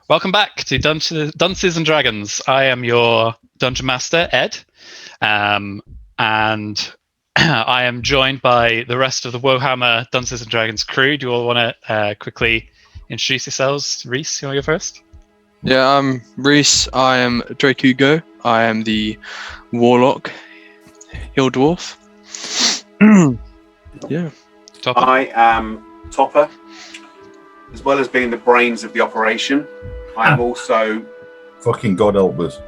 Welcome back to Dunces and Dragons. I am your Dungeon Master, Ed, and I am joined by the rest of the Warhammer Dunces and Dragons crew. Do you all want to quickly introduce yourselves? Rhys, you want to go first? Yeah, I'm Rhys. I am Drake Hugo. I am the Warlock, Hill Dwarf. Yeah. Topper? I am Topper. As well as being the brains of the operation, I am also... Fucking God help us.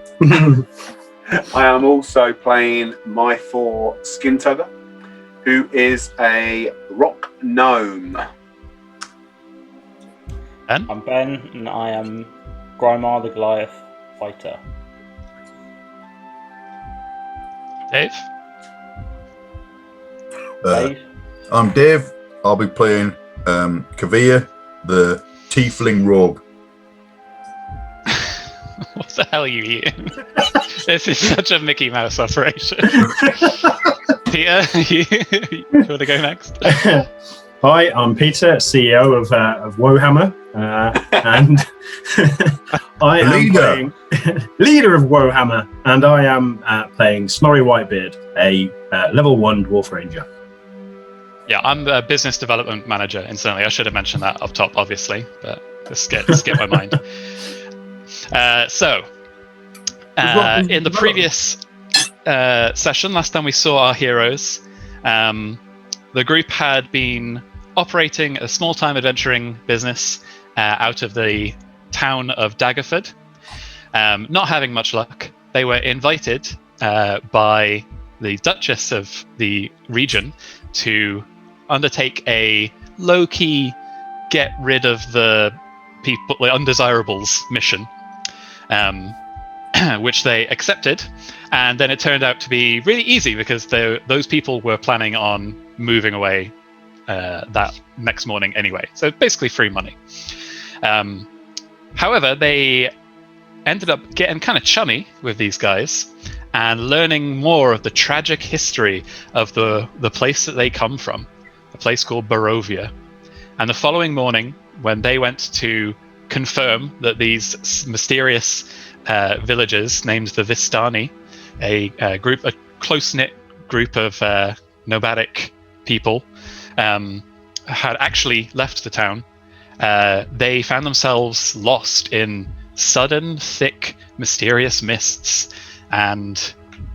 I am also playing my 4 Skin Tugger, who is a rock gnome. Ben? I'm Ben, and I am Grymar the Goliath fighter. Dave? Dave? I'm Dave. I'll be playing Kavir, the Tiefling Rogue. What the hell are you eating? This is such a Mickey Mouse operation. Peter, you want to go next? Hi, I'm Peter, CEO of Warhammer, and I am playing leader of Warhammer, and I am playing Snorri Whitebeard, a level 1 Dwarf Ranger. Yeah, I'm the business development manager. Incidentally, I should have mentioned that up top, obviously, but just skip my mind. In the previous session, last time we saw our heroes, the group had been operating a small-time adventuring business out of the town of Daggerford. Not having much luck, they were invited by the Duchess of the region to undertake a low-key get rid of the people, the undesirables mission, which they accepted, and then it turned out to be really easy because those people were planning on moving away that next morning anyway, so basically free money. However, they ended up getting kind of chummy with these guys and learning more of the tragic history of the place that they come from, a place called Barovia. And the following morning, when they went to confirm that these mysterious villagers named the Vistani, a close-knit group of nomadic people, had actually left the town, they found themselves lost in sudden, thick, mysterious mists. And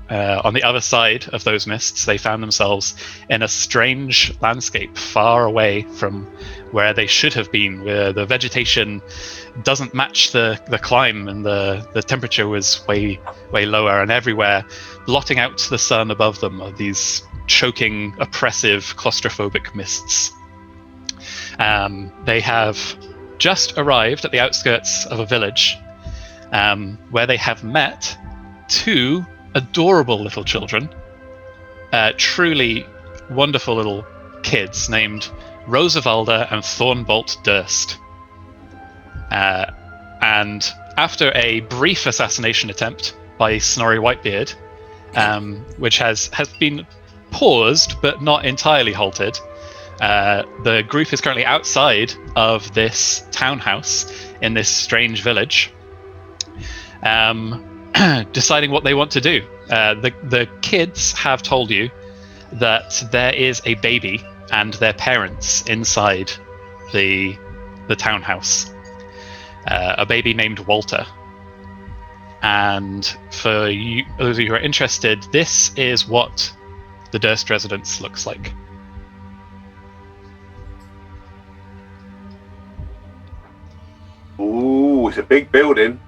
on the other side of those mists, they found themselves in a strange landscape far away from where they should have been, where the vegetation doesn't match the climb, and the temperature was way lower, and everywhere, blotting out the sun above them, are these choking, oppressive, claustrophobic mists. They have just arrived at the outskirts of a village where they have met 2 adorable little children, truly wonderful little kids named Rosavalda and Thornbolt Durst. And after a brief assassination attempt by Snorri Whitebeard, which has been paused but not entirely halted, the group is currently outside of this townhouse in this strange village, deciding what they want to do. The kids have told you that there is a baby and their parents inside the townhouse, a baby named Walter. And for you, those of you who are interested, this is what the Durst residence looks like. Ooh, it's a big building.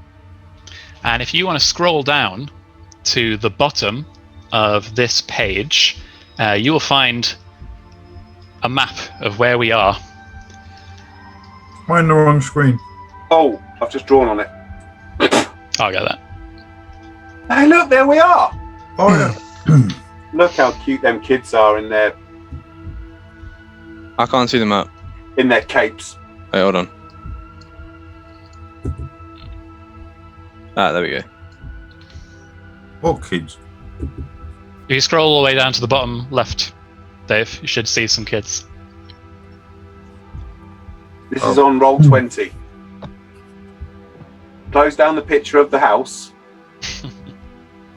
And if you want to scroll down to the bottom of this page, you will find a map of where we are. Am I in the wrong screen? Oh, I've just drawn on it. I'll get that. Hey, look, there we are. Oh, yeah. Look how cute them kids are in their I can't see them out. capes. Wait, hold on. Ah, there we go. What kids? If you scroll all the way down to the bottom left, Dave, you should see some kids. This is on roll 20. close down the picture of the house.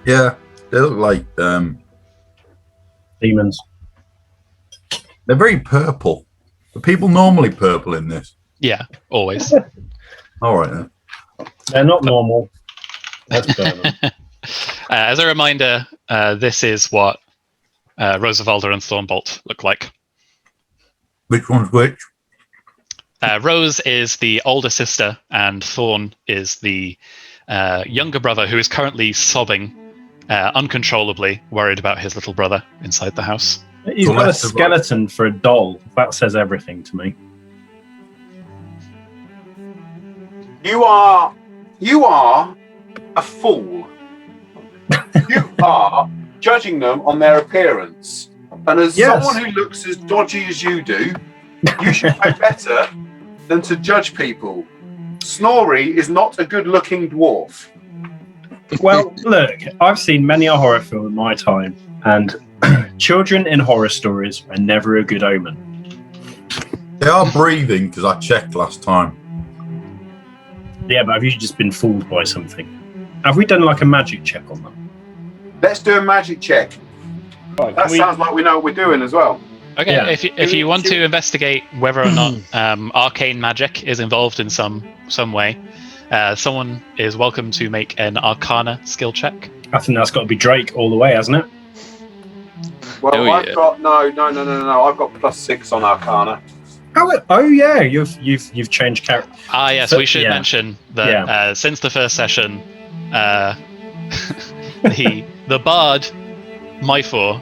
Yeah, they look like Demons. they're very purple. Are people normally purple in this? Yeah, always. All right then. They're not normal. Let's burn them. As a reminder, this is what Rosavalda and Thornbolt look like. Which one's which? Rose is the older sister, and Thorn is the younger brother who is currently sobbing uncontrollably, worried about his little brother inside the house. He's So got a left to right. skeleton for a doll. That says everything to me. You are a fool. You are judging them on their appearance. And as Yes. someone who looks as dodgy as you do, you should know better than to judge people. Snorri is not a good-looking dwarf. Well, look, I've seen many a horror film in my time, and children in horror stories are never a good omen. They are breathing because I checked last time. Yeah, but have you just been fooled by something? Have we done like a magic check on them? Let's do a magic check. Right, That sounds like we know what we're doing as well. Okay, Yeah. if you want to investigate whether or not arcane magic is involved in some way, someone is welcome to make an Arcana skill check. I think that's got to be Drake all the way, hasn't it? Well, Oh, I've yeah. got no. I've got +6 on Arcana. Oh yeah, you've changed character. Ah, yes, So- we should yeah. mention that since the first session, the bard Myfor,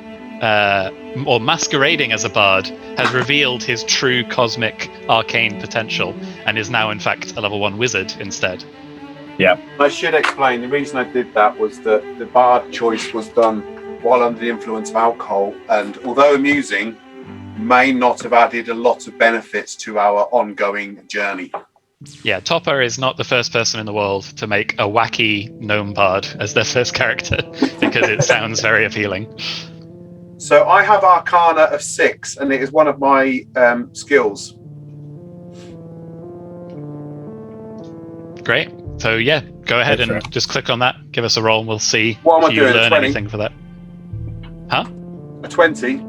or masquerading as a bard, has revealed his true cosmic arcane potential and is now in fact a level 1 wizard instead. I should explain the reason I did that was that the bard choice was done while under the influence of alcohol, and although amusing, may not have added a lot of benefits to our ongoing journey. Yeah, Topper is not the first person in the world to make a wacky gnome bard as their first character because it sounds very appealing. So I have Arcana of 6, and it is one of my skills. Great. So yeah, go ahead Go for and it. just click on that. Give us a roll, and we'll see What am I if you doing, learn 20? anything for that. A 20.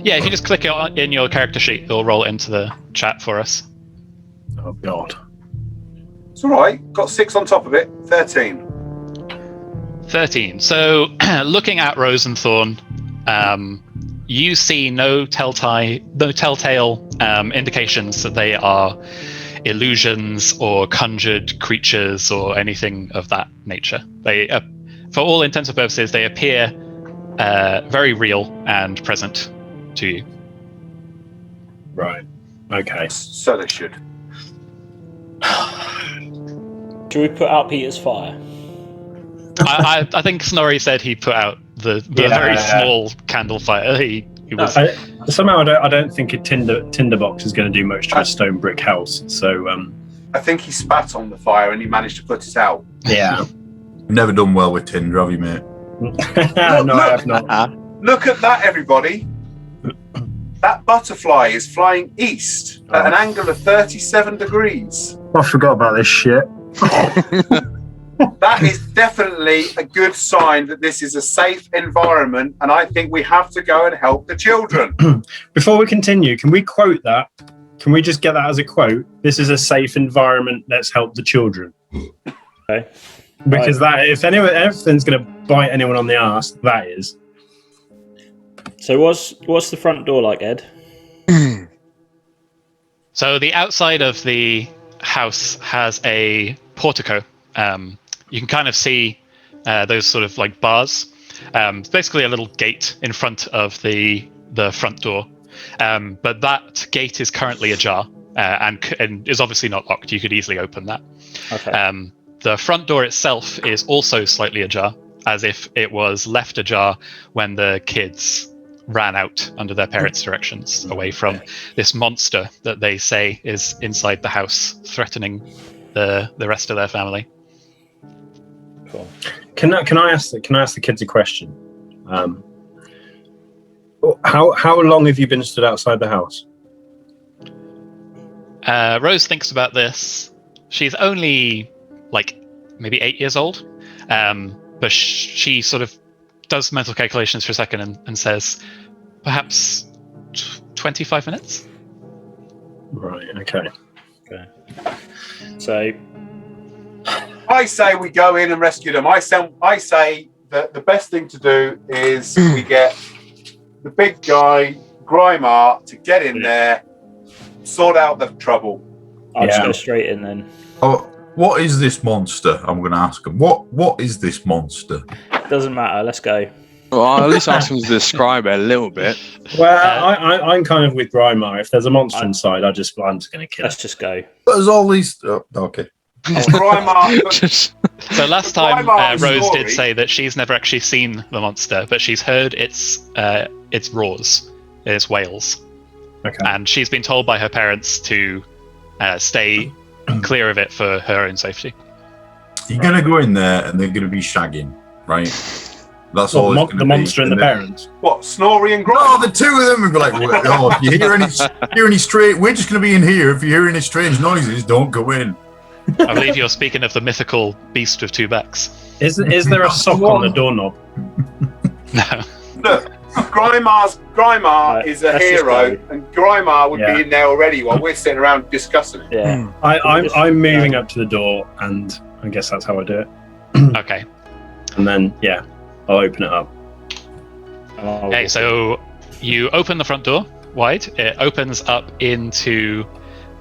Yeah, if you just click it in your character sheet, it'll roll it into the chat for us. Oh god. It's all right. Got 6 on top of it. 13. 13. So, looking at Rose and Thorn, you see no telltale indications that they are illusions or conjured creatures or anything of that nature. They, for all intents and purposes, they appear very real and present to you. Right. Okay. So they should. Should we put out Peter's fire? I think Snorri said he put out the very small candle fire. He was. Somehow I don't think a tinderbox is going to do much to a stone brick house. So I think he spat on the fire and he managed to put it out. yeah. You've never done well with Tinder, have you, mate? No, I have not. Look at that, everybody. That butterfly is flying east at an angle of 37 degrees. I forgot about this shit. That is definitely a good sign that this is a safe environment, and I think we have to go and help the children. Before we continue, can we quote that? Can we just get that as a quote? This is a safe environment. Let's help the children. Okay. Because that, if anything's going to bite anyone on the arse, that is. So what's the front door like, Ed? So the outside of the house has a portico. You can kind of see those sort of like bars. It's basically a little gate in front of the front door. But that gate is currently ajar and is obviously not locked. You could easily open that. Okay. The front door itself is also slightly ajar, as if it was left ajar when the kids ran out under their parents' directions away from this monster that they say is inside the house, threatening the rest of their family. Cool. Can I ask the kids a question? How long have you been stood outside the house? Rose thinks about this. She's only like maybe 8 years old. But she sort of does mental calculations for a second and says, perhaps 25 minutes. Right. Okay. So I say we go in and rescue them. I say that the best thing to do is we get the big guy, Grimar, to get in there, sort out the trouble. I'll just go straight in then. Oh, what is this monster? I'm going to ask him. What is this monster? Doesn't matter. Let's go. Well, I'll at least ask him to describe it a little bit. Well, I'm kind of with Grimar. If there's a monster inside, I'm just going to kill it. Let's just go. There's all these. Oh, okay. Grimar, So last time Grimar's Rose story- did say that she's never actually seen the monster, but she's heard its roars, its wails, Okay. and she's been told by her parents to stay clear of it for her own safety. You're going to go in there and they're going to be shagging, right? That's all it's going to The be. monster and the parents. what, Snorri and No, Grimar? the two of them would be like, oh, if you hear any strange, we're just going to be in here. If you hear any strange noises, don't go in. I believe you're speaking of the mythical beast with two backs. Is there a sock on the doorknob? No. Look, Grimar is a let's just hero, go. and Grimar would Yeah. be in there already while we're sitting around discussing it. Yeah. I'm moving up to the door, and I guess that's how I do it. Okay. And then I'll open it up. Okay, so you open the front door wide. It opens up into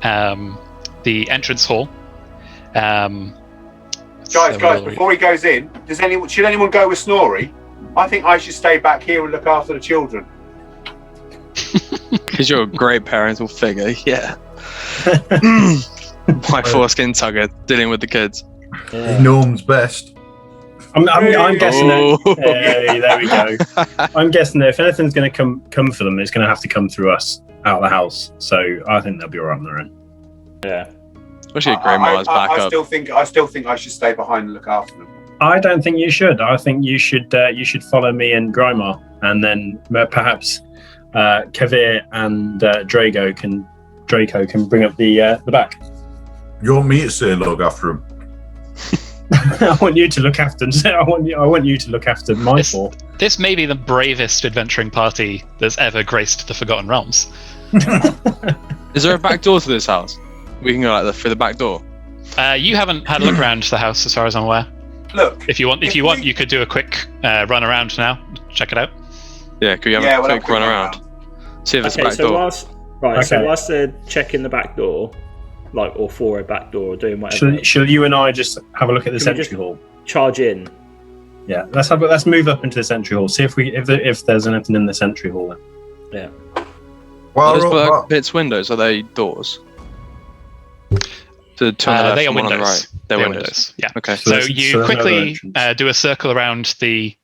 the entrance hall. Guys, before he goes in, should anyone go with Snorri? I think I should stay back here and look after the children. Because you're a great parental figure, yeah. My foreskin tugger dealing with the kids. Gnome's best. I'm guessing Oh. that. Hey, there we go. I'm guessing that if anything's going to come for them, it's going to have to come through us out of the house. So I think they'll be all right on their own. Yeah. Especially Grandma's back I up. still think I should stay behind and look after them. I don't think you should. I think you should follow me and Grimar, and then perhaps Kavir and Draco can bring up the back. You want me to say look after him? I want you to look after. I want you to look after my four. This may be the bravest adventuring party that's ever graced the Forgotten Realms. Is there a back door to this house? We can go through the back door. You haven't had a look around the house, as far as I'm aware. Look, If you want, you could do a quick run around now. Check it out. Yeah, could we have we'll a have quick run around? See if it's a back so door. whilst they're checking the back door, or for a back door, or doing whatever, Shall you and I just have a look at the Should we entry just- hall? charge in. Yeah, let's move up into this entry hall. See if there's anything in this entry hall. Then. Are those Well, black bits windows? Are they doors? The two on the left They are and one on the windows. right. They're They are windows. Yeah. Okay. So there's- you so there's no quickly entrance. do a circle around the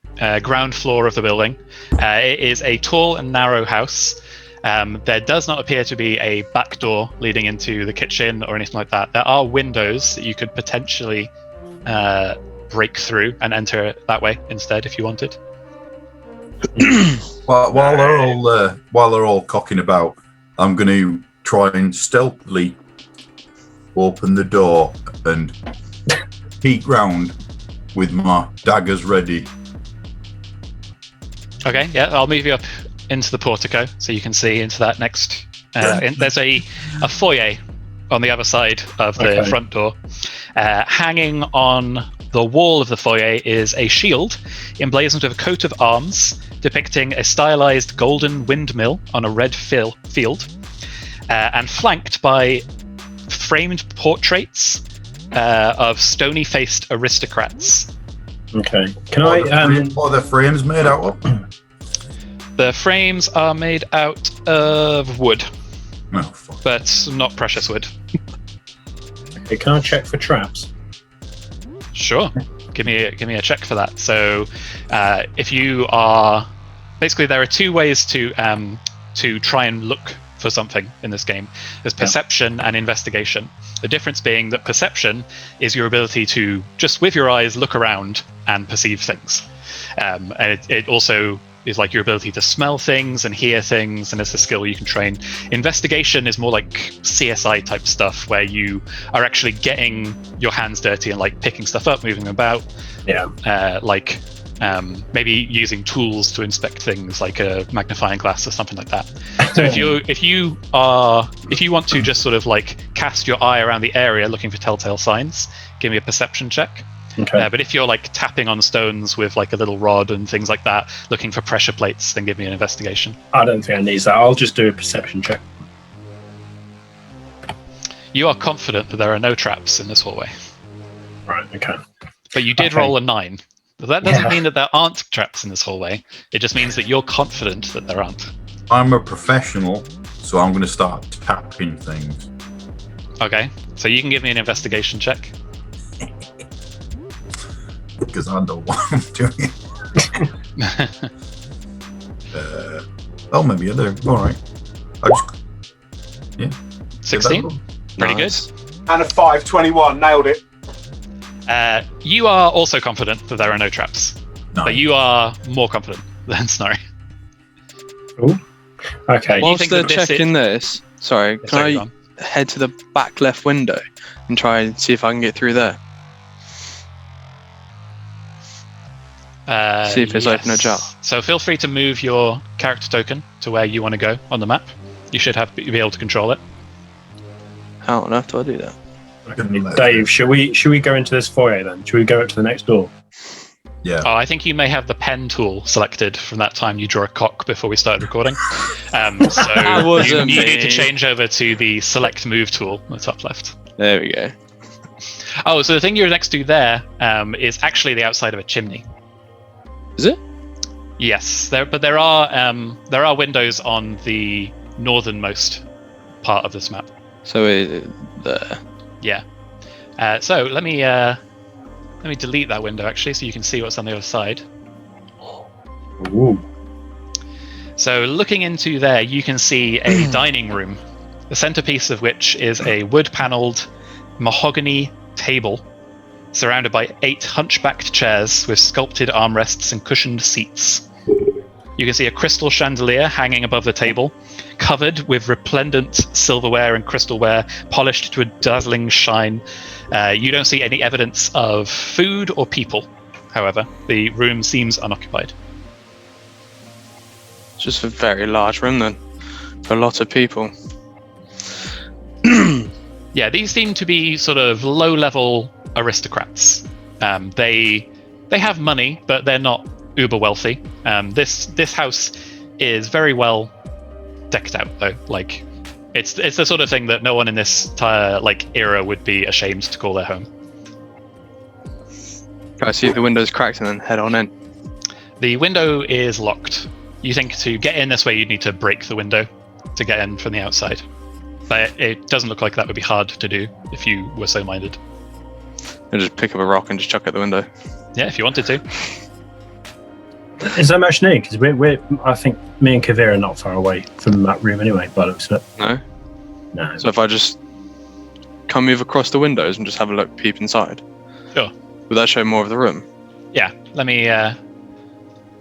ground floor of the building. It is a tall and narrow house. There does not appear to be a back door leading into the kitchen or anything like that. There are windows that you could potentially break through and enter that way instead if you wanted. while they're all cocking about, I'm going to try and stealthily open the door and peek round with my daggers ready. Okay, yeah, I'll move you up into the portico so you can see into that next. There's a foyer on the other side of the Okay. front door. Hanging on the wall of the foyer is a shield emblazoned with a coat of arms depicting a stylized golden windmill on a red field, and flanked by framed portraits of stony-faced aristocrats. Okay. Can I? What are the frames made out of? The frames are made out of wood, No, fuck. but not precious wood. Can I check for traps? Sure. Give me a check for that. So, if you are basically, there are two ways to try and look for something in this game. There's perception and investigation. The difference being that perception is your ability to just with your eyes look around and perceive things, and it also is like your ability to smell things and hear things, and it's a skill you can train. Investigation is more like CSI type stuff, where you are actually getting your hands dirty and like picking stuff up, moving them about. Yeah. Maybe using tools to inspect things like a magnifying glass or something like that. So if you want to just sort of like cast your eye around the area looking for telltale signs, give me a perception check. Okay. But if you're like tapping on stones with like a little rod and things like that, looking for pressure plates, then give me an investigation. I don't think I need that. I'll just do a perception check. You are confident that there are no traps in this hallway. Right, okay. But you did roll a 9. But that doesn't mean that there aren't traps in this hallway. It just means that you're confident that there aren't. I'm a professional, so I'm going to start tapping things. Okay, so you can give me an investigation check. Because I know what I'm doing. Maybe I do. All right. 16. Pretty Nice. good. And a 521, nailed it. You are also confident that there are no traps. No. But you are more confident than Snorri. Ooh. Okay. You Whilst think they're that this checking this, sorry, can Sorry, I go on. head to the back left window and try and see if I can get through there? See if it's open or jar. So feel free to move your character token to where you want to go on the map. You should be able to control it. How on earth do I do that? Dave, should we go into this foyer then? Should we go up to the next door? Yeah. Oh, I think you may have the pen tool selected from that time you drew a cock before we started recording. So wasn't you need to me. change over to the select move tool on the top left. There we go. Oh, so the thing you're next to there is actually the outside of a chimney. Is it? Yes, there are windows on the northernmost part of this map. So there. Yeah. So let me delete that window actually, so you can see what's on the other side. Ooh. So looking into there, you can see a dining room, the centerpiece of which is a wood-paneled mahogany table surrounded by 8 hunchbacked chairs with sculpted armrests and cushioned seats. You can see a crystal chandelier hanging above the table, covered with resplendent silverware and crystalware, polished to a dazzling shine. You don't see any evidence of food or people, however. The room seems unoccupied. It's just a very large room then, for a lot of people. Yeah, these seem to be sort of low-level aristocrats. They have money, but they're not uber wealthy. This house is very well decked out, though. Like, it's the sort of thing that no one in this era would be ashamed to call their home. Can I see if the window's cracked and then head on in? The window is locked. You think to get in this way, you'd need to break the window to get in from the outside. But it doesn't look like that would be hard to do if you were so minded. I'll just pick up a rock and just chuck at the window. Yeah, if you wanted to. Is there much need? Because I think me and Kavir are not far away from that room anyway, by the looks of it. No? No. So if I just come move across the windows and just have a look, peep inside. Sure. Would that show more of the room? Yeah, let me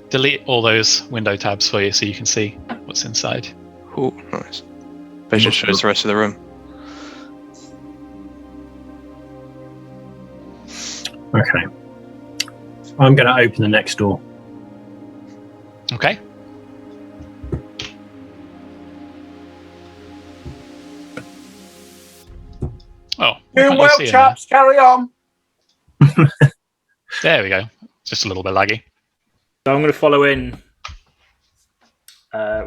delete all those window tabs for you so you can see what's inside. Oh, nice. But it just shows the rest of the room. Okay. I'm going to open the next door. Okay. Oh, Doing well, chaps. Carry on. There we go. Just a little bit laggy. So I'm going to follow in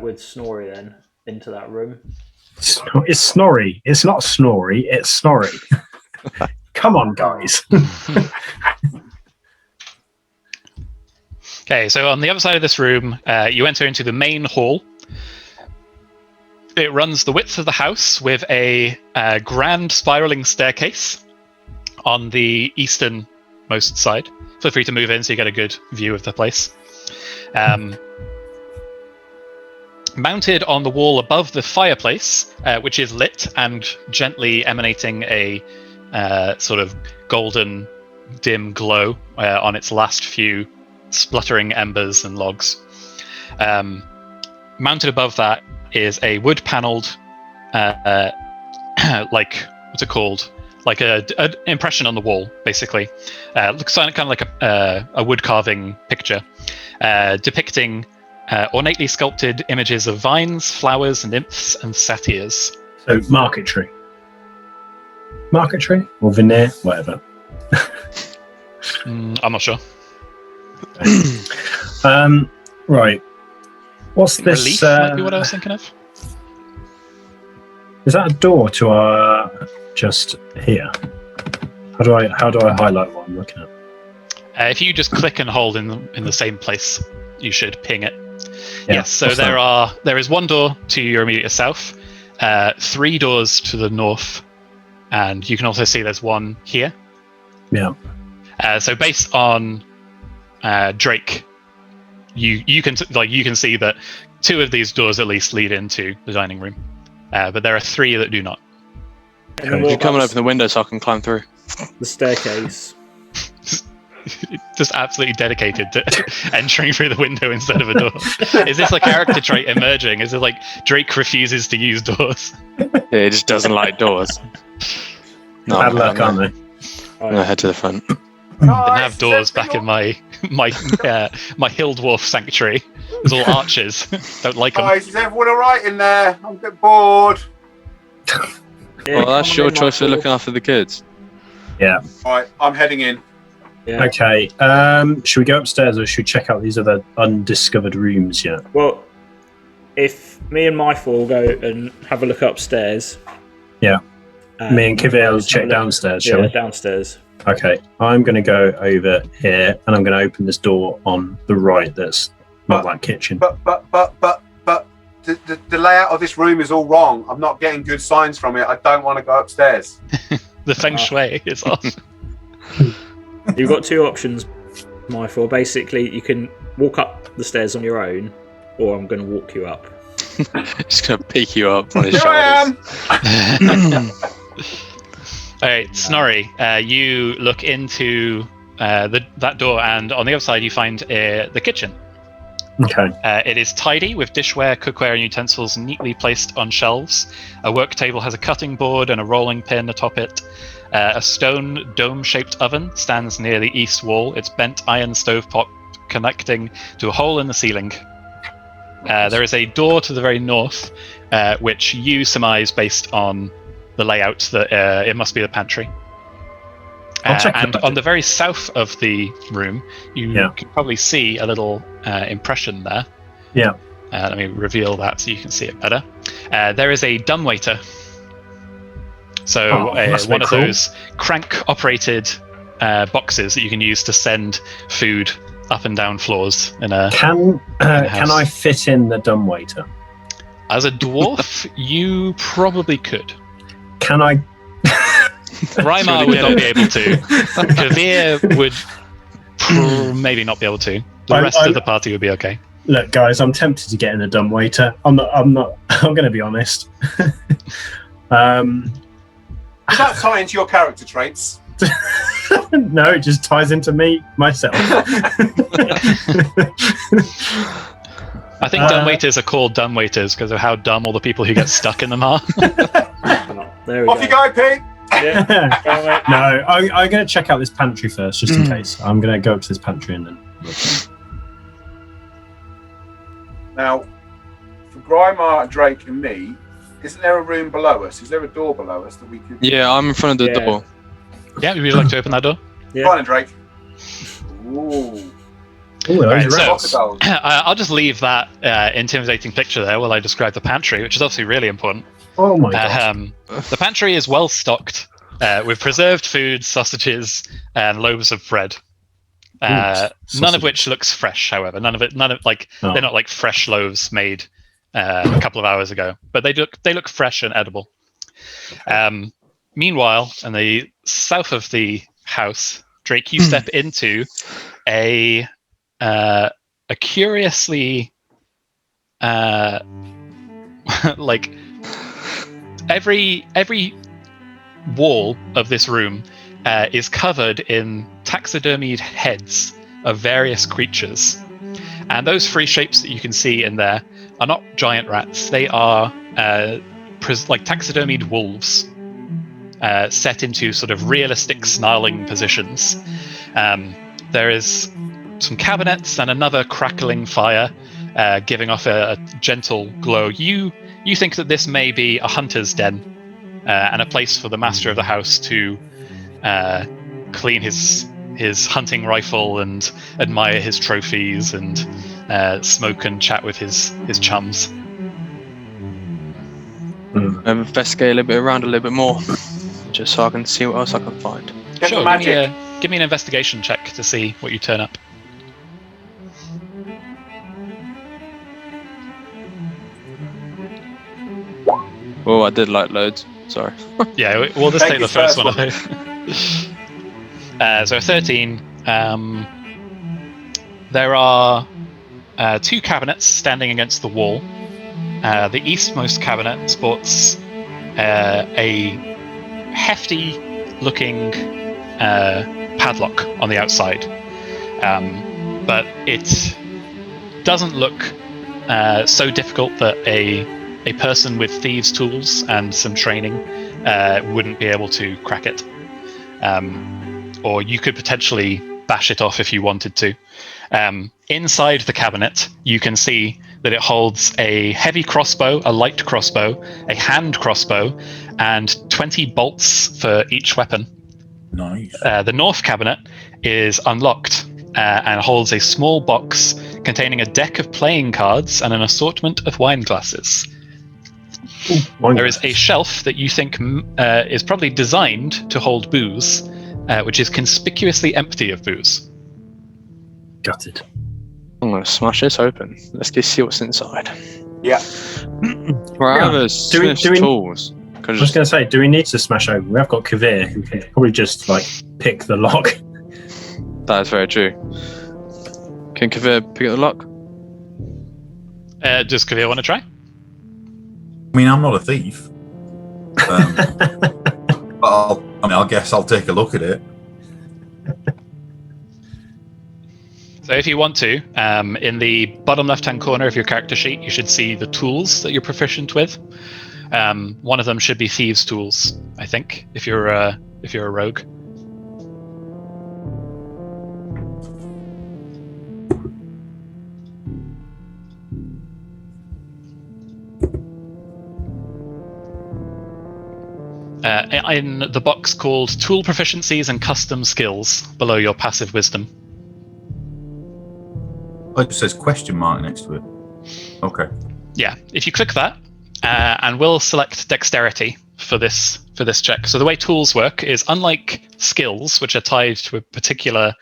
with Snorri then into that room. It's Snorri. It's not Snorri. It's Snorri. Come on, guys. Okay, so on the other side of this room, you enter into the main hall. It runs the width of the house with a grand spiraling staircase on the easternmost side. Feel free to move in so you get a good view of the place. Mounted on the wall above the fireplace, which is lit and gently emanating a sort of golden dim glow on its last few spluttering embers and logs. Mounted above that is a wood-paneled, like what's it called? Like a impression on the wall, basically. Looks kind of like a wood carving picture, depicting ornately sculpted images of vines, flowers, nymphs, and satyrs. So marquetry or veneer, whatever. I'm not sure. Right. What's this? Relief might be what I was thinking of. Is that a door to our just here? How do I highlight what I'm looking at? If you just click and hold in the same place, you should ping it. Yeah, Yes. So there is one door to your immediate south, 3 doors to the north, and you can also see there's one here. Yeah. So based on Drake, you can see that 2 of these doors at least lead into the dining room, but there are 3 that do not. And then You what come and about open the window so I can climb through. the staircase? Just absolutely dedicated to entering through the window instead of a door. Is this a character trait emerging? Is it like Drake refuses to use doors? Yeah, he just doesn't like doors. No, Bad luck, aren't they? I'm gonna head to the front. Didn't have doors back in my hill dwarf sanctuary. There's all archers. Don't like them. Guys, is everyone alright in there? I'm a bit bored. Yeah, Well, that's come your on in, choice for Michael. looking after the kids. Yeah. Alright, I'm heading in. Yeah. Okay. Should we go upstairs or should we check out these other undiscovered rooms yet? Well, if me and my 4 go and have a look upstairs. Yeah. Me and Kivir will have check a look- downstairs, shall Yeah, we? downstairs. Okay. I'm going to go over here and I'm going to open this door on the right that's not that kitchen. But the layout of this room is all wrong. I'm not getting good signs from it. I don't want to go upstairs. The feng shui is off. You've got 2 options, my 4. Basically, you can walk up the stairs on your own, or I'm going to walk you up. Just gonna pick you up on his Here I shoulders. am. All right, Snorri, you look into that door, and on the other side you find the kitchen. Okay. It is tidy, with dishware, cookware, and utensils neatly placed on shelves. A work table has a cutting board and a rolling pin atop it. A stone dome-shaped oven stands near the east wall, its bent iron stovetop connecting to a hole in the ceiling. There is a door to the very north, which you surmise based on the layout that it must be the pantry. I'll check And that. on the very south of the room, you Yeah. can probably see a little impression there. Yeah. Let me reveal that so you can see it better. There is a dumbwaiter. So that's one of cool. those crank-operated boxes that you can use to send food up and down floors in a. Can house. I fit in the dumbwaiter? As a dwarf, you probably could. Can I? Rymar would not be able to. Kavir would maybe not be able to. The rest of the party would be okay. Look, guys, I'm tempted to get in a dumbwaiter. I'm not. I'm going to be honest. Does that tie into your character traits? No, it just ties into me myself. I think dumbwaiters are called dumbwaiters because of how dumb all the people who get stuck in them are. There we Off go. you go, Pete. Yeah. No, I'm going to check out this pantry first, just in case. I'm going to go up to this pantry and then. Now, for Grymar, Drake, and me, isn't there a room below us? Is there a door below us that we could? Yeah, I'm in front of the Yeah. door. Yeah, would you like to open that door? Yeah. Go on, then, Drake. Ooh. Ooh, those Right, so- rats. Crocodiles. I'll just leave that intimidating picture there while I describe the pantry, which is obviously really important. Oh my god. The pantry is well stocked with preserved food, sausages, and loaves of bread. None Sausage. of which looks fresh, however. None of like Oh. they're not like fresh loaves made a couple of hours ago, but they look fresh and edible. Meanwhile, in the south of the house, Drake, you step into a curiously like every wall of this room is covered in taxidermied heads of various creatures. And those three shapes that you can see in there are not giant rats. They are like taxidermied wolves, set into sort of realistic snarling positions. There is some cabinets and another crackling fire, giving off a gentle glow. You think that this may be a hunter's den, and a place for the master of the house to clean his hunting rifle and admire his trophies and smoke and chat with his chums. Investigate a little bit around a little bit more, just so I can see what else I can find. Sure, give me an investigation check to see what you turn up. Oh, I did like loads. Sorry. Yeah, we'll just take the first one. one. So 13. There are 2 cabinets standing against the wall. The eastmost cabinet sports a hefty-looking padlock on the outside, but it doesn't look so difficult that a person with thieves' tools and some training wouldn't be able to crack it. Or you could potentially bash it off if you wanted to. Inside the cabinet, you can see that it holds a heavy crossbow, a light crossbow, a hand crossbow, and 20 bolts for each weapon. Nice. The north cabinet is unlocked and holds a small box containing a deck of playing cards and an assortment of wine glasses. There is a shelf that you think is probably designed to hold booze, which is conspicuously empty of booze. Gutted. I'm going to smash this open. Let's go see what's inside. Yeah. Right, I have a Do we- tools. I was going to say, do we need to smash open? We have got Kavir, who can probably just pick the lock. That is very true. Can Kavir pick up the lock? Does Kavir want to try? I mean, I'm not a thief. But I guess I'll take a look at it. So if you want to, in the bottom left-hand corner of your character sheet, you should see the tools that you're proficient with. One of them should be thieves' tools, I think, if you're a rogue. In the box called Tool Proficiencies and Custom Skills, below your passive wisdom. Oh, it just says question mark next to it. Okay. Yeah, if you click that, and we'll select dexterity for this check. So the way tools work is, unlike skills, which are tied to a particular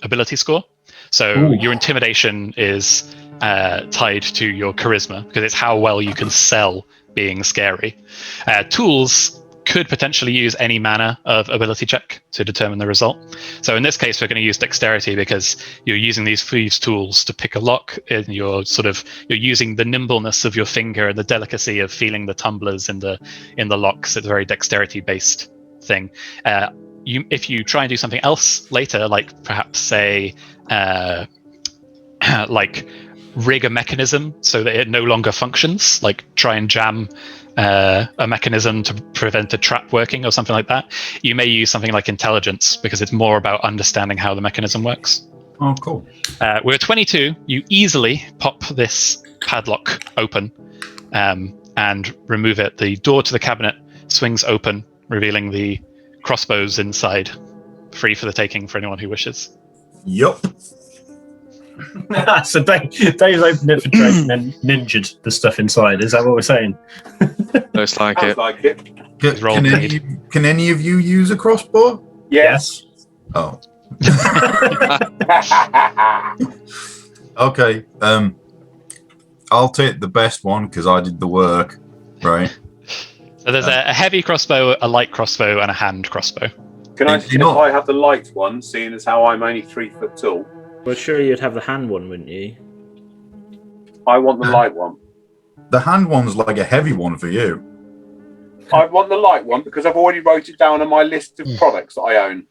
ability score. So your intimidation is tied to your charisma, because it's how well you can sell being scary. Tools could potentially use any manner of ability check to determine the result. So in this case, we're going to use dexterity because you're using these thieves' tools to pick a lock, and you're using the nimbleness of your finger and the delicacy of feeling the tumblers in the locks. It's a very dexterity-based thing. If you try and do something else later, like perhaps say like rig a mechanism so that it no longer functions, like try and jam a mechanism to prevent a trap working or something like that, you may use something like intelligence, because it's more about understanding how the mechanism works. Oh, cool. With 22, you easily pop this padlock open and remove it. The door to the cabinet swings open, revealing the crossbows inside, free for the taking for anyone who wishes. Yup. So Dave's opened it for Drake and then ninja'd the stuff inside. Is that what we're saying? Looks like Sounds it. like it. Can any of you use a crossbow? Yes. Oh. Okay. I'll take the best one because I did the work. Right. So there's a heavy crossbow, a light crossbow, and a hand crossbow. Can I You see if know- I have the light one, seeing as how I'm only 3 foot tall? Well, surely you'd have the hand one, wouldn't you? I want the light one. The hand one's like a heavy one for you. I want the light one because I've already wrote it down on my list of products that I own.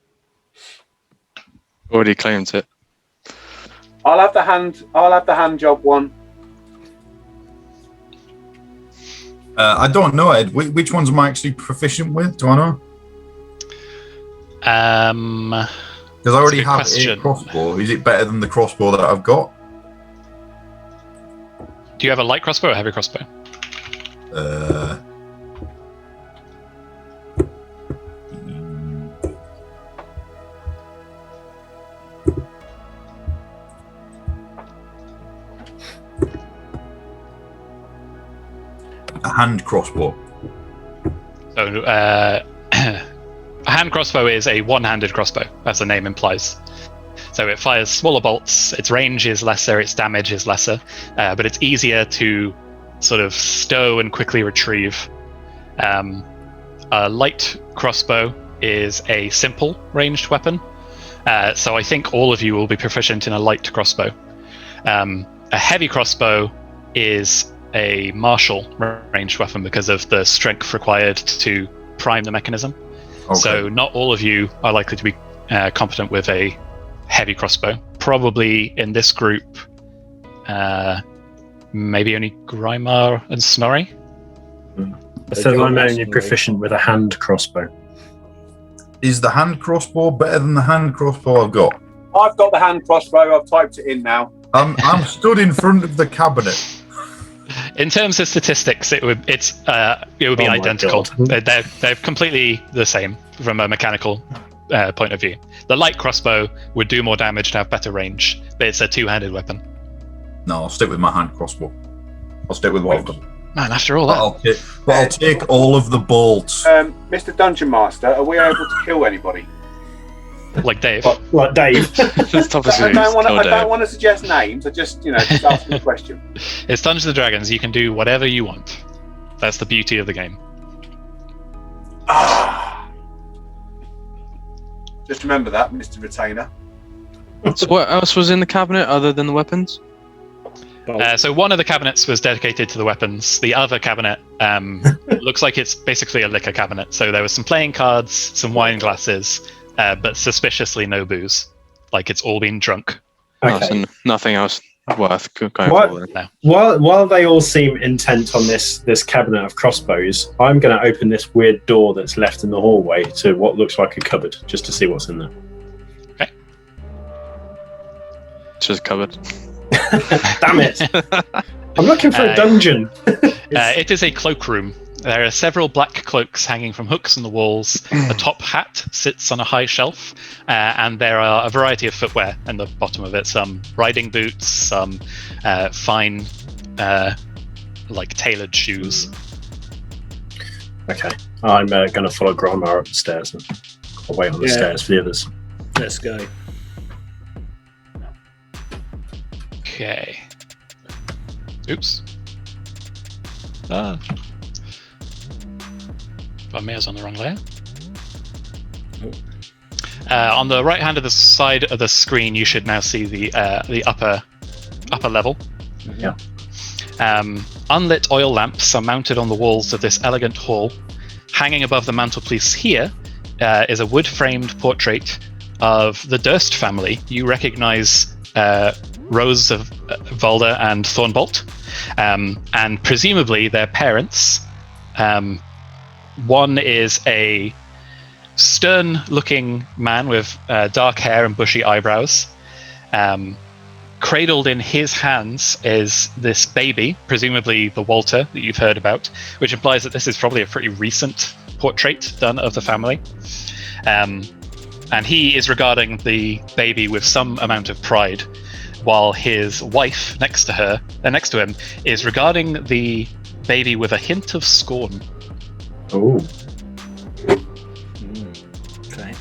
Already claimed it. I'll have the hand job one. I don't know, Ed. Which ones am I actually proficient with? Do I know? Because I already have a crossbow. Is it better than the crossbow that I've got? Do you have a light crossbow or a heavy crossbow? A hand crossbow. So, a hand crossbow is a one-handed crossbow, as the name implies. So it fires smaller bolts, its range is lesser, its damage is lesser, but it's easier to sort of stow and quickly retrieve. A light crossbow is a simple ranged weapon, so I think all of you will be proficient in a light crossbow. A heavy crossbow is a martial ranged weapon because of the strength required to prime the mechanism. Okay. So not all of you are likely to be competent with a heavy crossbow. Probably in this group, maybe only Grimar and Snorri. So I'm only proficient with a hand crossbow. Is the hand crossbow better than the hand crossbow I've got? I've got the hand crossbow. I've typed it in now. I'm stood in front of the cabinet. In terms of statistics, it would be identical. They're completely the same from a mechanical point of view. The light crossbow would do more damage and have better range, but it's a two-handed weapon. No, I'll stick with my hand crossbow. I'll stick with what I've got. Man, after all that, I'll take all of the bolts. Mr. Dungeon Master, are we able to kill anybody? like Dave. Like Dave. I don't want to suggest names. I just asking a question. It's Dungeons and Dragons. You can do whatever you want. That's the beauty of the game. Just remember that, Mr. Retainer. So what else was in the cabinet other than the weapons? So one of the cabinets was dedicated to the weapons. The other cabinet looks like it's basically a liquor cabinet. So there was some playing cards, some wine glasses, but suspiciously no booze. Like it's all been drunk. Okay. So nothing else worth going for. No. While they all seem intent on this cabinet of crossbows, I'm going to open this weird door that's left in the hallway to what looks like a cupboard, just to see what's in there. Okay. It's just a cupboard. Damn it! I'm looking for a dungeon. It is a cloakroom. There are several black cloaks hanging from hooks on the walls. A top hat sits on a high shelf, and there are a variety of footwear in the bottom of it. Some riding boots, some fine, like tailored shoes. Okay, I'm going to follow Grandma up the stairs and I'll wait on the stairs for the others. Let's go. Okay. Oops. I was on the wrong layer. On the right hand of the side of the screen, you should now see the upper level. Yeah. Unlit oil lamps are mounted on the walls of this elegant hall. Hanging above the mantelpiece here is a wood-framed portrait of the Durst family. You recognize Rose of Valda and Thornbolt, and presumably their parents. One is a stern-looking man with dark hair and bushy eyebrows. Cradled in his hands is this baby, presumably the Walter that you've heard about, which implies that this is probably a pretty recent portrait done of the family. And he is regarding the baby with some amount of pride, while his wife next to him is regarding the baby with a hint of scorn. Oh. Okay.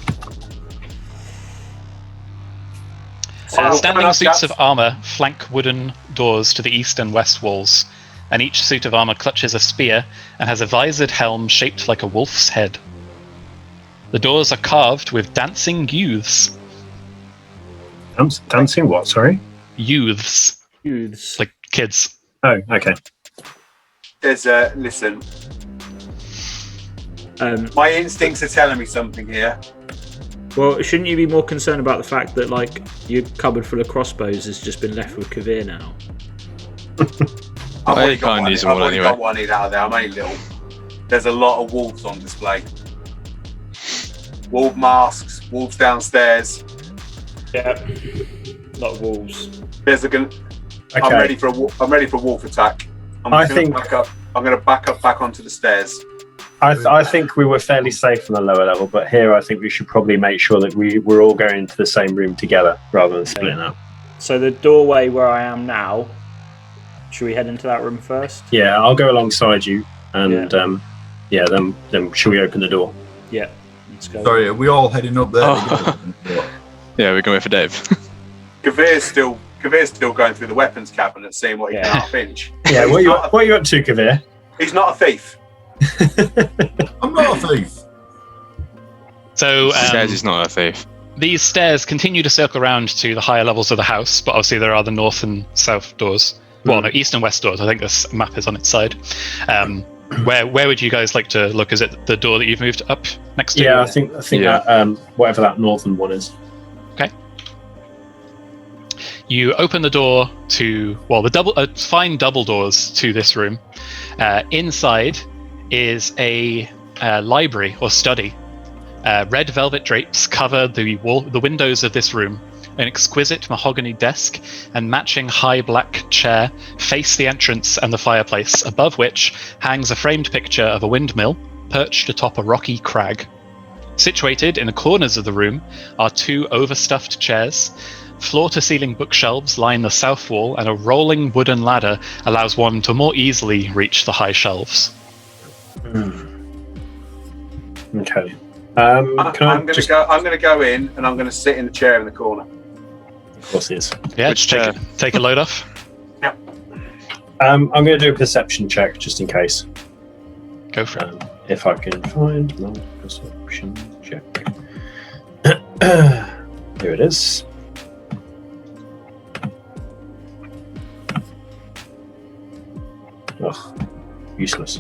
Standing suits of armor flank wooden doors to the east and west walls, and each suit of armor clutches a spear and has a visored helm shaped like a wolf's head. The doors are carved with dancing youths. Dancing what, sorry? Youths. Youths. Like kids. Oh, okay. There's listen. My instincts are telling me something here. Well, shouldn't you be more concerned about the fact that like your cupboard full of crossbows has just been left with Kavir now? I've already can't use them I've all already anyway. got one in out of there. I'm only little. There's a lot of wolves on display. Wolf masks, wolves downstairs. Yeah. A lot of wolves. There's a gun. Okay. I'm ready for a wolf attack. I'm gonna back up back onto the stairs. I think we were fairly safe on the lower level, but here I think we should probably make sure that we're all going into the same room together rather than splitting up. So the doorway where I am now, should we head into that room first? Yeah, I'll go alongside you, and then shall we open the door? Yeah, let's go. Sorry, are we all heading up there? Oh. Yeah, we're going to wait for Dave. Kavir's still going through the weapons cabinet, seeing what he can half inch. Yeah, what are you up to, Kavir? He's not a thief. I'm not a thief. So He says he's not a thief. these stairs continue to circle around to the higher levels of the house, but obviously there are the north and south doors. Well, no, east and west doors. I think this map is on its side. Where would you guys like to look? Is it the door that you've moved up next to? Yeah, I think that whatever that northern one is. Okay. You open the door to the fine double doors to this room. Inside is a library or study. Red velvet drapes cover the windows of this room. An exquisite mahogany desk and matching high black chair face the entrance and the fireplace, above which hangs a framed picture of a windmill perched atop a rocky crag. Situated in the corners of the room are two overstuffed chairs. Floor-to-ceiling bookshelves line the south wall, and a rolling wooden ladder allows one to more easily reach the high shelves. Okay. I'm going to go in, and I'm going to sit in the chair in the corner. Of course it is. Yeah, Which just take a load off. Yep. I'm going to do a perception check just in case. Go for it. If I can find my perception check. Here it is. Ugh, useless.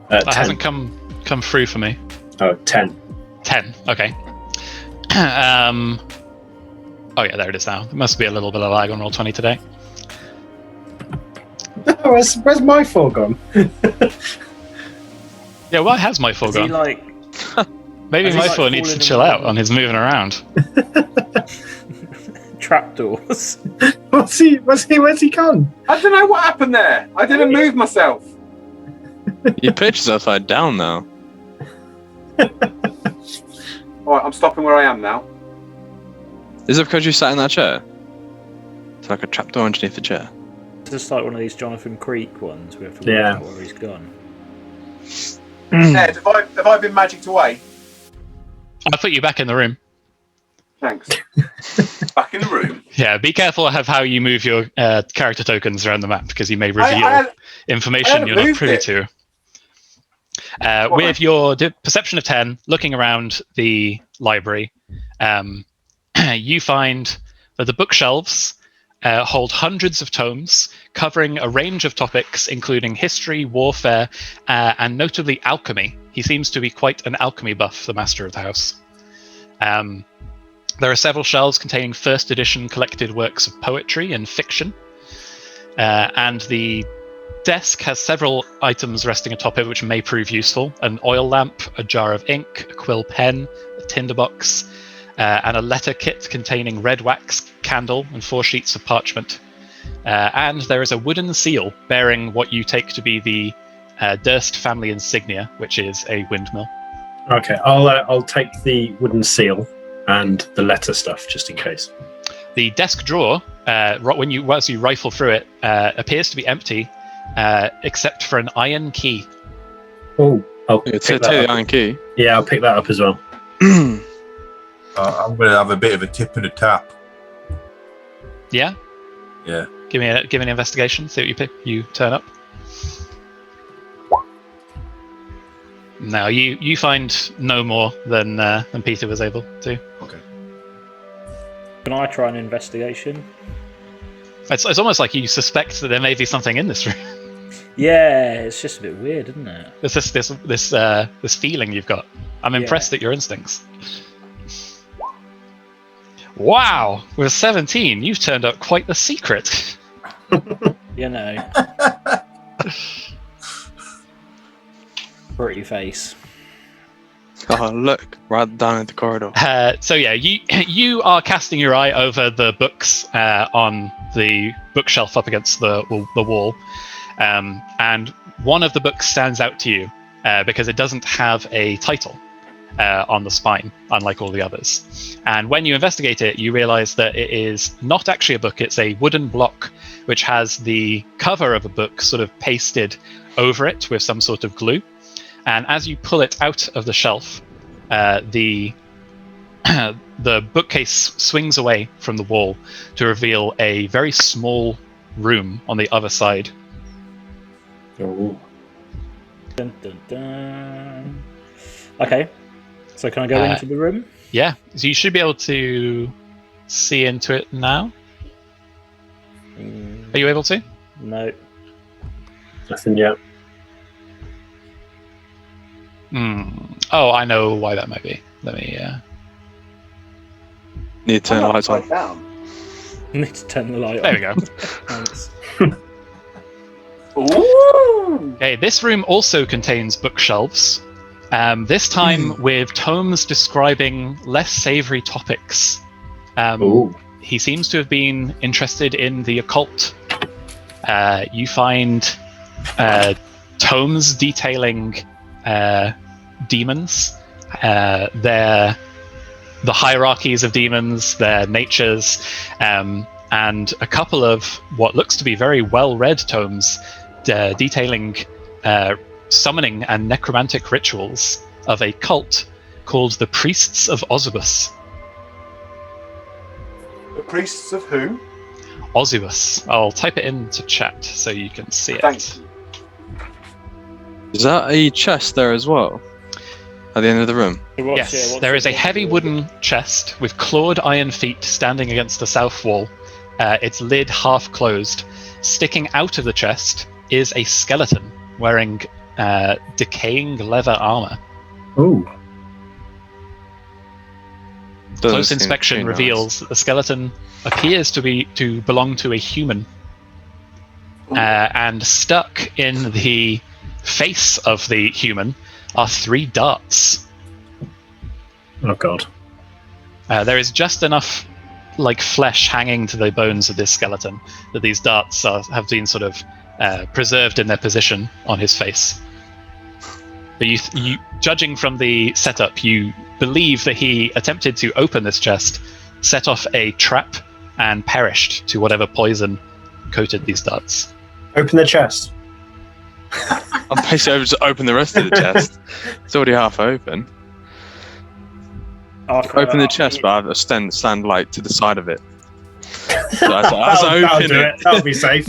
That 10. hasn't come through for me. Oh, 10. 10. Okay. Oh yeah, there it is now. There must be a little bit of lag on Roll20 today. Where's my 4 gone? Yeah, why has my 4 Is he gone? like Maybe has he, my like, 4 needs to fallen chill in out on his moving around. trapdoors? Where's he gone? I don't know what happened there. I didn't move myself. Your picture's upside down now. All right, I'm stopping where I am now. Is it because you sat in that chair? It's like a trapdoor underneath the chair. It's just like one of these Jonathan Creek ones. We have to Yeah. work out where he's gone. Ed, have I been magicked away? I'll put you back in the room. Thanks. Back in the room. Yeah, be careful of how you move your character tokens around the map, because you may reveal I information hadn't you're not moved privy it. to. With your perception of 10, looking around the library, you find that the bookshelves hold hundreds of tomes covering a range of topics, including history, warfare, and notably alchemy. He seems to be quite an alchemy buff, the master of the house. There are several shelves containing first edition collected works of poetry and fiction, and the desk has several items resting atop it which may prove useful: an oil lamp, a jar of ink, a quill pen, a tinderbox, and a letter kit containing red wax, candle, and 4 sheets of parchment. And there is a wooden seal bearing what you take to be the Durst family insignia, which is a windmill. Okay, I'll take the wooden seal and the letter stuff just in case. The desk drawer, as you rifle through it, appears to be empty, except for an iron key. Oh, I'll pick Take that the up. iron key. Yeah, I'll pick that up as well. I'm going to have a bit of a tip and a tap. Yeah, Yeah. give me an investigation. See what you pick. You turn up. Now you find no more than Peter was able to. Okay. Can I try an investigation? It's almost like you suspect that there may be something in this room. Yeah, it's just a bit weird, isn't it? There's this feeling you've got. I'm impressed at your instincts. Wow, with 17, you've turned up quite the secret. You know. Pretty face. Oh, look, right down in the corridor. So yeah, you are casting your eye over the books on the bookshelf up against the wall, and one of the books stands out to you because it doesn't have a title on the spine, unlike all the others. And when you investigate it, you realize that it is not actually a book, it's a wooden block which has the cover of a book sort of pasted over it with some sort of glue. And as you pull it out of the shelf, the bookcase swings away from the wall to reveal a very small room on the other side. Oh. Dun, dun, dun. Okay. So can I go into the room? Yeah, so you should be able to see into it now. Are you able to? No. Nothing yet. Oh, I know why that might be. Let me. Need to turn the lights on. Upside down. Need to turn the light on. There we go. Thanks. Ooh! Okay, this room also contains bookshelves. This time with tomes describing less savory topics. He seems to have been interested in the occult. You find tomes detailing demons, the hierarchies of demons, their natures, and a couple of what looks to be very well-read tomes detailing summoning and necromantic rituals of a cult called the Priests of Ozibus. The priests of who? Ozibus. I'll type it into chat so you can see it. Thank you. Is that a chest there as well? At the end of the room? Yes, there is a heavy wooden chest with clawed iron feet standing against the south wall, its lid half closed. Sticking out of the chest is a skeleton wearing decaying leather armor. Oh. Close inspection reveals that the skeleton appears to belong to a human, and stuck in the face of the human are 3 darts. Oh god. There is just enough flesh hanging to the bones of this skeleton that these darts have been sort of preserved in their position on his face. But you judging from the setup, you believe that he attempted to open this chest, set off a trap, and perished to whatever poison coated these darts. Open the chest. I'm basically able to open the rest of the chest. It's already half open. Open the chest, but I have to stand like to the side of it. So as I open it, that'll be safe.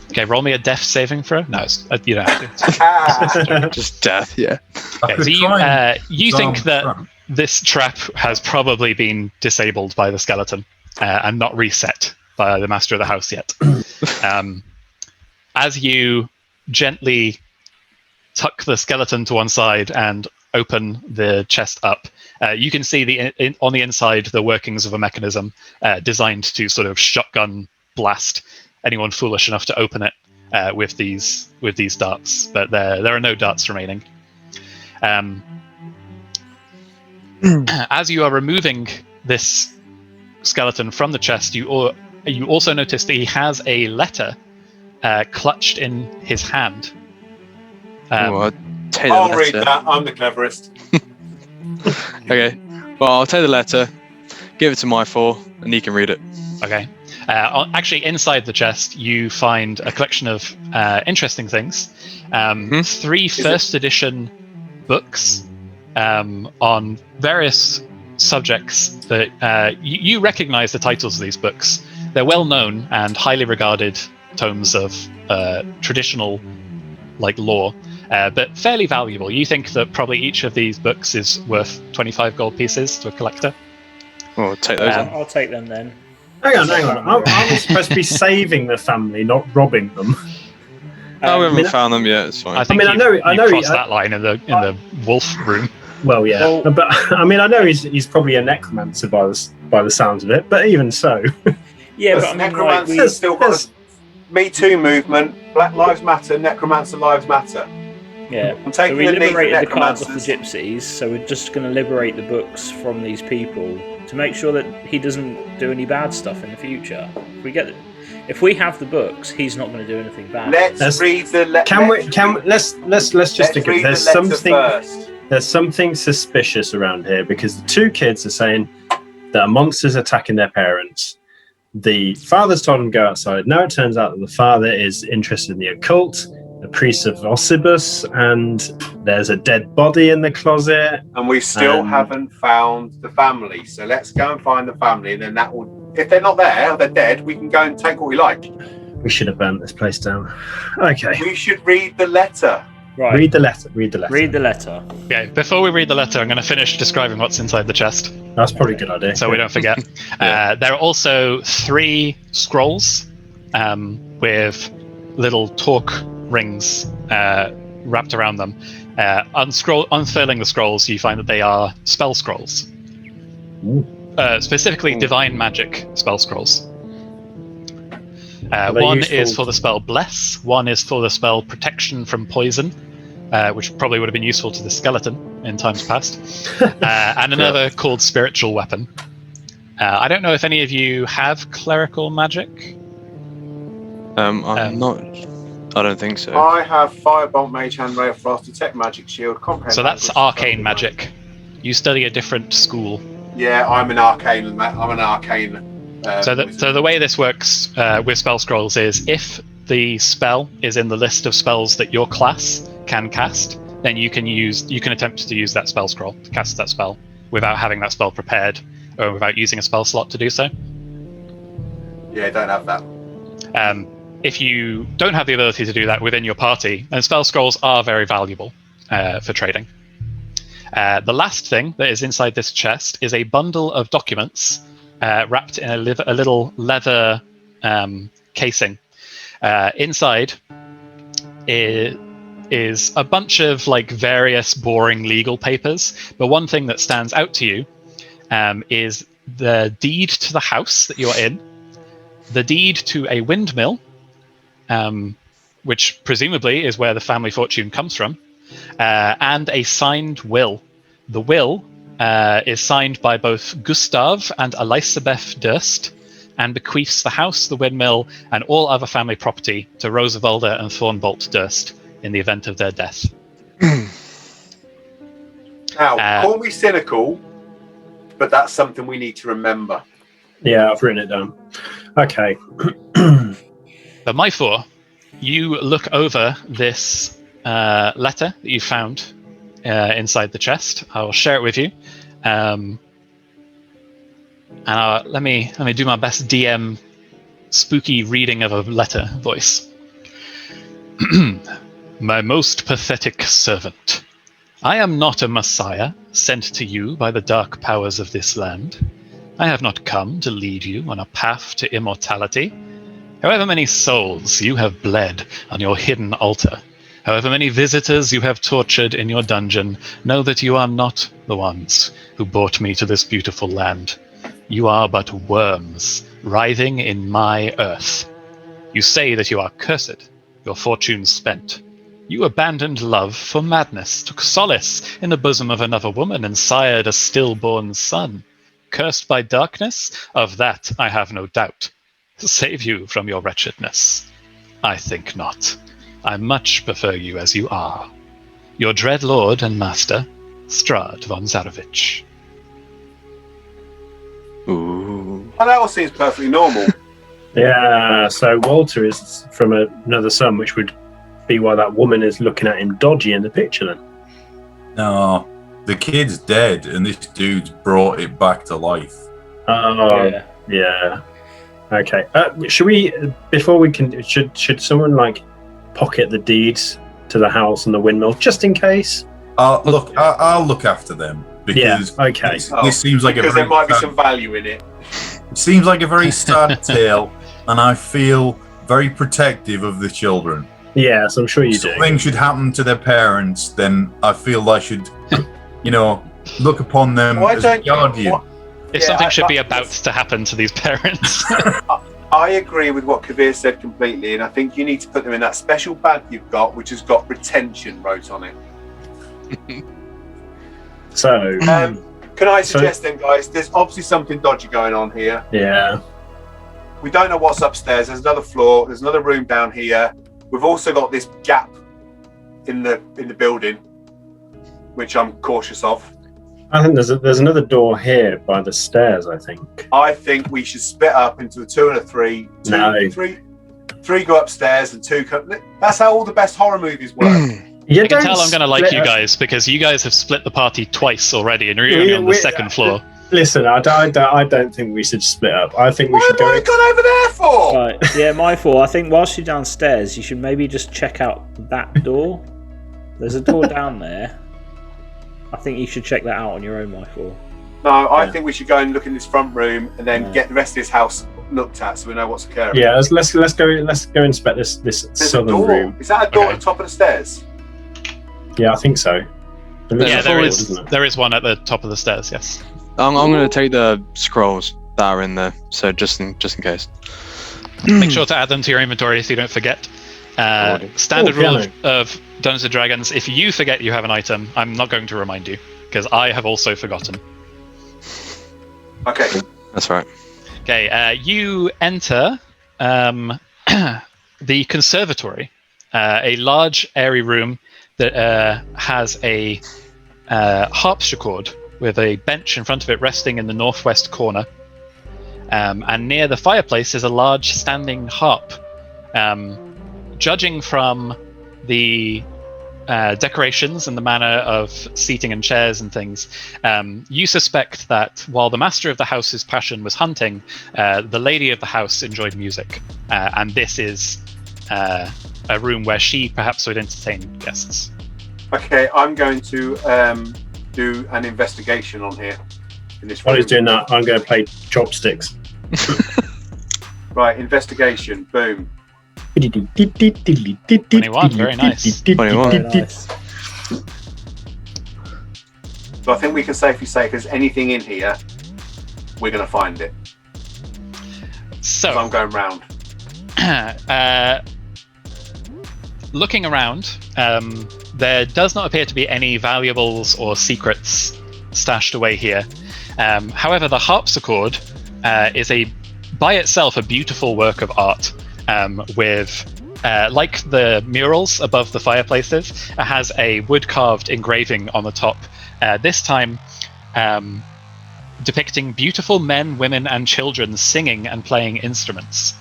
Okay, roll me a death saving throw. No, you don't have to. just death. Yeah. Okay, so you think that this trap has probably been disabled by the skeleton and not reset by the master of the house yet. As you gently tuck the skeleton to one side and open the chest up, you can see on the inside the workings of a mechanism designed to sort of shotgun blast anyone foolish enough to open it with these darts. But there are no darts remaining. As you are removing this skeleton from the chest, you also notice that he has a letter clutched in his hand. I'll read that. I'm the cleverest. Okay. Well, I'll take the letter, give it to my 4, and he can read it. Okay. Actually, inside the chest, you find a collection of interesting things. 3 first edition books on various subjects that you recognize the titles of these books. They're well known and highly regarded tomes of traditional lore, but fairly valuable. You think that probably each of these books is worth 25 gold pieces to a collector? Well, take those. I'll take them then. Hang on. I was supposed to be saving the family, not robbing them. we I mean, haven't found them yet. It's fine. I think I know, crossed that line in the wolf room. Well, yeah, Well- but I mean, I know he's probably a necromancer by the sounds of it. But even so, Yeah, but There's I mean, like, necromancer's still got a Me Too movement. Black Lives Matter. Necromancer Lives Matter. yeah. I'm So taking we the knee for liberated the cards off the necromancers. gypsies, so we're just going to liberate the books from these people to make sure that he doesn't do any bad stuff in the future. If we have the books, he's not going to do anything bad. Let's read the letter. let's just think read there's the letter first. there's something suspicious around here because the two kids are saying that a monster's attacking their parents. The father's told them to go outside. Now it turns out that the father is interested in the occult, the priest of Ossibus, and there's a dead body in the closet. And we still haven't found the family. So let's go and find the family, and then that will. If they're not there or they're dead, we can go and take what we like. We should have burnt this place down. Okay. We should read the letter. Right. Read the letter. Read the letter. Okay, before we read the letter, I'm going to finish describing what's inside the chest, That's probably a good idea. so we don't forget. There are also 3 scrolls with little talk rings wrapped around them. Unfurling the scrolls, you find that they are spell scrolls. Specifically, divine magic spell scrolls. One is for the spell Bless, one is for the spell Protection from Poison, which probably would have been useful to the skeleton in times past, and another called Spiritual Weapon. I don't know if any of you have clerical magic. I'm not. I don't think so. I have Firebolt, Mage Hand, Ray of Frost, Detect Magic, Shield, Comprehend. So that's Language, arcane magic. You study a different school. Yeah, I'm an arcane. So the way this works with spell scrolls is if the spell is in the list of spells that your class can cast, then you can attempt to use that spell scroll to cast that spell without having that spell prepared or without using a spell slot to do so. Yeah, don't have that. If you don't have the ability to do that within your party, then spell scrolls are very valuable for trading. The last thing that is inside this chest is a bundle of documents wrapped in a little leather casing. Inside is a bunch of various boring legal papers, but one thing that stands out to you is the deed to the house that you're in, the deed to a windmill, which presumably is where the family fortune comes from, and a signed will. The will is signed by both Gustav and Elisabeth Durst, and bequeaths the house, the windmill, and all other family property to Rosavalda and Thornbolt Durst in the event of their death. Now, call me cynical, but that's something we need to remember. Yeah, I've written it down. Okay. But Myfor, you look over this letter that you found inside the chest. I'll share it with you. And let me do my best DM spooky reading of a letter voice. My most pathetic servant, I am not a messiah sent to you by the dark powers of this land. I have not come to lead you on a path to immortality. However many souls you have bled on your hidden altar, however many visitors you have tortured in your dungeon, know that you are not the ones who brought me to this beautiful land. You are but worms writhing in my earth. You say that you are cursed, your fortune spent. You abandoned love for madness, took solace in the bosom of another woman, and sired a stillborn son. Cursed by darkness? Of that I have no doubt. To save you from your wretchedness? I think not. I much prefer you as you are. Your dread lord and master, Strahd von Zarovich. Ooh. Oh, that all seems perfectly normal. Yeah, so Walter is from another son, which would be why that woman is looking at him dodgy in the picture then. No, the kid's dead, and this dude's brought it back to life. Oh, yeah. Okay. Should we, before we can, should someone pocket the deeds to the house and the windmill just in case? Look, I'll look after them because okay. This seems like because there might be some value in it. It seems like a very sad tale, and I feel very protective of the children. Yes, I'm sure you if do. something should happen to their parents, then I feel I should, look upon them Why as a don't you? guardian. If something should be about to happen to these parents. I agree with what Kavir said completely, and I think you need to put them in that special bag you've got, which has got retention wrote on it. So, Can I suggest then, guys? There's obviously something dodgy going on here. yeah. We don't know what's upstairs. There's another floor. There's another room down here. We've also got this gap in the building, which I'm cautious of. I think there's another door here by the stairs, I think. I think we should split up into a 2 and a 3. Three go upstairs and 2 come. That's how all the best horror movies work. You I can don't tell I'm going to like split you up- guys because you guys have split the party twice already, and you're only on the second floor. Listen, I don't think we should split up. I think we What should have I gone over there for? Right, yeah, my fault. I think whilst you're downstairs, you should maybe just check out that door. There's a door down there. I think you should check that out on your own, Michael. No, I think we should go and look in this front room and then get the rest of this house looked at, so we know what's occurring. Yeah, let's go inspect this There's a southern door. room. Is that a door Okay. at the top of the stairs? Yeah, I think so. Yeah, there forward, is. isn't it? There is one at the top of the stairs. Yes. I'm going to take the scrolls that are in there, so just in case. Make sure to add them to your inventory so you don't forget. Standard rule piano. of Dunces and Dragons: if you forget you have an item, I'm not going to remind you because I have also forgotten. Okay. That's right. Okay, you enter the conservatory, a large, airy room that has a harpsichord with a bench in front of it resting in the northwest corner. And near the fireplace is a large standing harp. Judging from the decorations and the manner of seating and chairs and things, you suspect that while the master of the house's passion was hunting, the lady of the house enjoyed music. And this is a room where she perhaps would entertain guests. Okay, I'm going to do an investigation on here. In this room. While he's doing that, I'm going to play chopsticks. Right, investigation. Boom. 21, very nice. 21. Very nice. So I think we can safely say if there's anything in here, we're going to find it. So I'm going round. Looking around, there does not appear to be any valuables or secrets stashed away here. However, the harpsichord is by itself a beautiful work of art with, like the murals above the fireplaces, it has a wood-carved engraving on the top, this time depicting beautiful men, women, and children singing and playing instruments.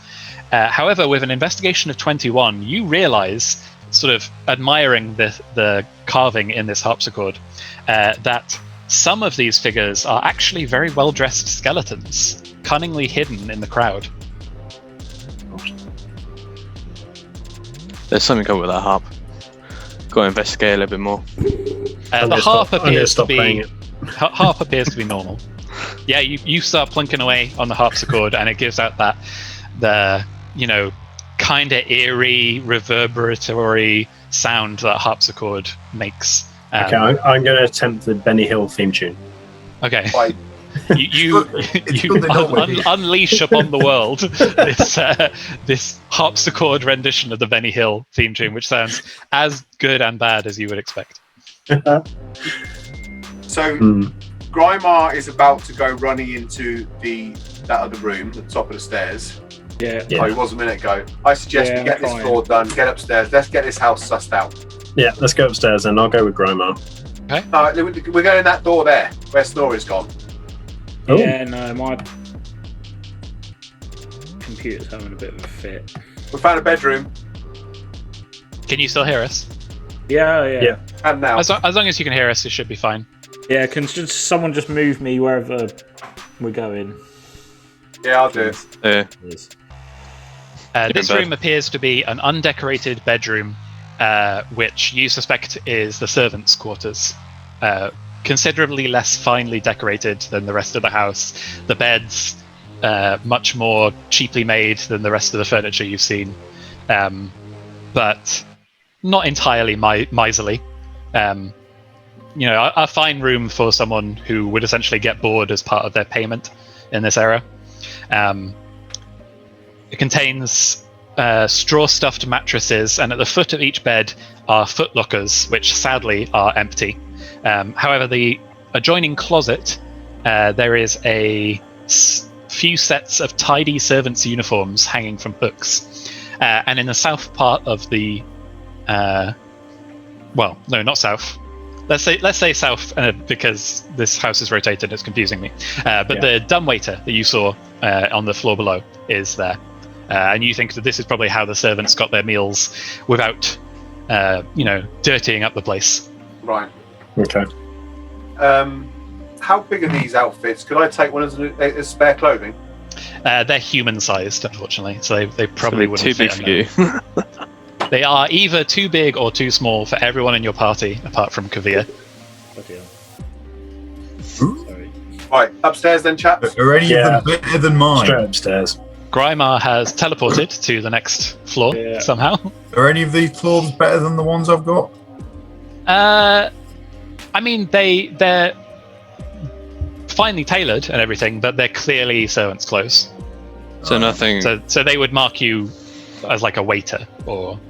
However, with an investigation of 21, you realize, sort of admiring the carving in this harpsichord, that some of these figures are actually very well-dressed skeletons, cunningly hidden in the crowd. There's something up with that harp. Got to investigate a little bit more. The harp appears to playing be it. harp appears to be normal. Yeah, you start plunking away on the harpsichord, and it gives out the kind of eerie, reverberatory sound that harpsichord makes. Okay, I'm going to attempt the Benny Hill theme tune. Okay. Right. You good they don't want you. unleash upon the world this harpsichord rendition of the Benny Hill theme tune, which sounds as good and bad as you would expect. So Grimar is about to go running into that other room, the top of the stairs. Yeah. Yeah. Oh, he was a minute ago. I suggest Yeah, we get this fine. floor done, get upstairs, let's get this house sussed out. Yeah, let's go upstairs and I'll go with Gromar. We're going in that door there, where Snorri's gone. Oh. Yeah, no, my computer's having a bit of a fit. We found a bedroom, Can you still hear us? Yeah. Yeah. and now. As long as you can hear us, it should be fine. Yeah, can someone just move me wherever we're going? Yeah, I'll do it. Yeah. This Different bed. room appears to be an undecorated bedroom, which you suspect is the servants' quarters. Considerably less finely decorated than the rest of the house. The beds, much more cheaply made than the rest of the furniture you've seen. The but not entirely miserly. A fine room for someone who would essentially get bored as part of their payment in this era. It contains straw-stuffed mattresses, and at the foot of each bed are footlockers, which sadly are empty. However, the adjoining closet, there is a few sets of tidy servants' uniforms hanging from hooks. And in the south part of the... well, no, not south. Let's say south, because this house is rotated. It's confusing me. But the dumbwaiter that you saw on the floor below is there, and you think that this is probably how the servants got their meals without, dirtying up the place. Right. Okay. How big are these outfits? Could I take one as spare clothing? They're human-sized, unfortunately, so they probably wouldn't too big fit for you. They are either too big or too small for everyone in your party, apart from Kavir. Bloody hell. Sorry. Right, upstairs then, chaps. Are any of them better than mine? Straight upstairs. Grimar has teleported to the next floor somehow. Are any of these clothes better than the ones I've got? I mean, they're finely tailored and everything, but they're clearly servants' clothes. So nothing. So they would mark you as like a waiter or